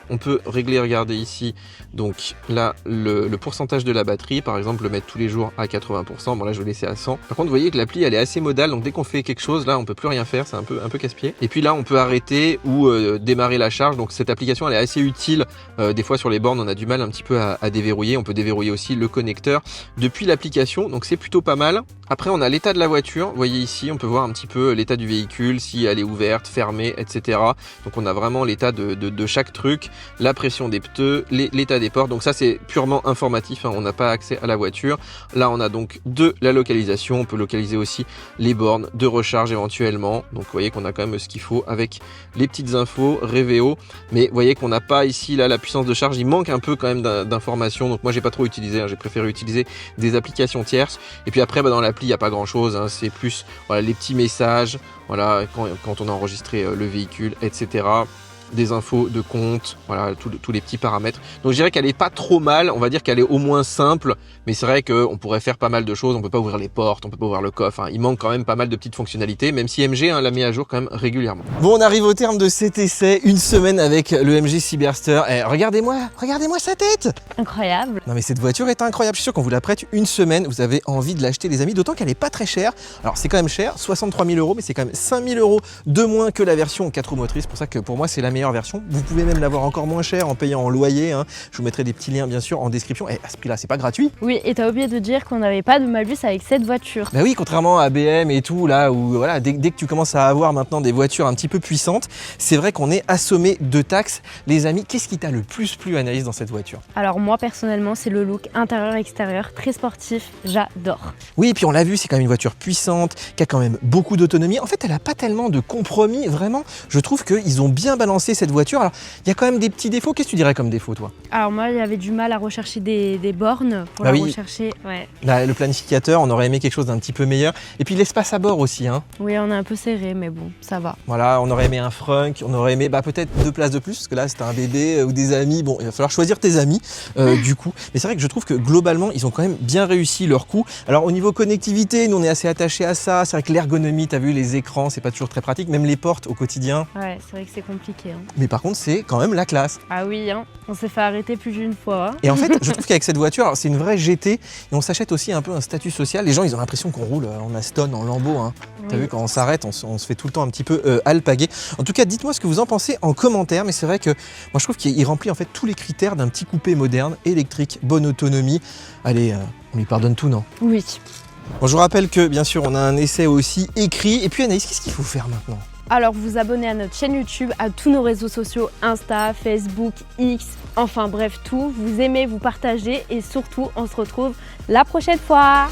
On peut régler, regardez ici, donc là, le pourcentage de la batterie, par exemple, le mettre tous les jours à 80%. Bon, là, je vais laisser à 100. Par contre, vous voyez que l'appli, elle est assez modale. Donc, dès qu'on fait quelque chose, là, on peut plus rien faire. C'est un peu casse-pied. Et puis là, on peut arrêter ou démarrer la charge. Donc, cette application, elle est assez utile. Des fois, sur les bornes, on a du mal un petit peu à déverrouiller. On peut déverrouiller aussi le connecteur depuis l'application. Donc, c'est plutôt pas mal. Après, on a l'état de la voiture. Vous voyez ici, on peut voir un petit peu l'état du véhicule, si elle est ouverte, fermée, etc. Donc, on a vraiment l'état de chaque truc. La pression des pneus, l'état des portes. Donc ça, c'est purement informatif. Hein. On n'a pas accès à la voiture. Là, on a donc de la localisation. On peut localiser aussi les bornes de recharge éventuellement. Donc, vous voyez qu'on a quand même ce qu'il faut avec les petites infos, Révéo. Mais vous voyez qu'on n'a pas ici là la puissance de charge. Il manque un peu quand même d'informations. Donc, moi, j'ai pas trop utilisé. Hein. J'ai préféré utiliser des applications tierces. Et puis après, dans l'appli, il n'y a pas grand chose. Hein. C'est plus voilà, les petits messages. Voilà, quand on a enregistré le véhicule, etc. Des infos de compte, voilà, tous les petits paramètres. Donc je dirais qu'elle est pas trop mal, on va dire qu'elle est au moins simple, mais c'est vrai qu'on pourrait faire pas mal de choses, on peut pas ouvrir les portes, on peut pas ouvrir le coffre, hein. Il manque quand même pas mal de petites fonctionnalités, même si MG hein, l'a mis à jour quand même régulièrement. Bon, on arrive au terme de cet essai, une semaine avec le MG Cyberster. Eh, regardez-moi sa tête. Incroyable. Non mais cette voiture est incroyable, je suis sûr qu'on vous la prête une semaine, vous avez envie de l'acheter les amis, d'autant qu'elle est pas très chère. Alors c'est quand même cher, 63 000 €, mais c'est quand même 5 000 € de moins que la version 4 roues motrices, pour ça que pour moi c'est la meilleure version. Vous pouvez même l'avoir encore moins cher en payant en loyer, hein. Je vous mettrai des petits liens bien sûr en description. Et à ce prix-là, c'est pas gratuit. Oui, et t'as oublié de dire qu'on n'avait pas de malus avec cette voiture. Bah oui, contrairement à BM et tout, là où voilà, dès que tu commences à avoir maintenant des voitures un petit peu puissantes, c'est vrai qu'on est assommé de taxes. Les amis, qu'est-ce qui t'a le plus plu, Anaïs, dans cette voiture? Alors moi personnellement, c'est le look intérieur-extérieur, très sportif, j'adore. Oui, et puis on l'a vu, c'est quand même une voiture puissante, qui a quand même beaucoup d'autonomie. En fait, elle a pas tellement de compromis, vraiment. Je trouve qu'ils ont bien balancé tester cette voiture. Alors, il y a quand même des petits défauts. Qu'est-ce que tu dirais comme défaut, toi? Alors moi, il y avait du mal à rechercher des bornes pour Bah la oui. rechercher. Ouais. Là, le planificateur, on aurait aimé quelque chose d'un petit peu meilleur. Et puis l'espace à bord aussi, hein. Oui, on est un peu serré, mais bon, ça va. Voilà, on aurait aimé un frunk, on aurait aimé peut-être 2 places de plus, parce que là, c'était un bébé ou des amis. Bon, il va falloir choisir tes amis, du coup. Mais c'est vrai que je trouve que globalement, ils ont quand même bien réussi leur coup. Alors, au niveau connectivité, nous, on est assez attachés à ça. C'est vrai que l'ergonomie, t'as vu, les écrans, c'est pas toujours très pratique. Même les portes au quotidien. Ouais, c'est vrai que c'est compliqué. Hein. Mais par contre, c'est quand même la classe. Ah oui, hein, on s'est fait arrêter plus d'une fois. Hein. Et en fait, je trouve qu'avec cette voiture, alors, c'est une vraie GT, et on s'achète aussi un peu un statut social. Les gens, ils ont l'impression qu'on roule en Aston, en Lambo. Hein. T'as vu, quand on s'arrête, on se fait tout le temps un petit peu alpaguer. En tout cas, dites-moi ce que vous en pensez en commentaire. Mais c'est vrai que moi, je trouve qu'il remplit en fait tous les critères d'un petit coupé moderne, électrique, bonne autonomie. Allez, on lui pardonne tout, non? Oui. Bon, je vous rappelle que, bien sûr, on a un essai aussi écrit. Et puis, Anaïs, qu'est-ce qu'il faut faire maintenant? Alors vous abonnez à notre chaîne YouTube, à tous nos réseaux sociaux, Insta, Facebook, X, enfin bref tout. Vous aimez, vous partagez et surtout on se retrouve la prochaine fois.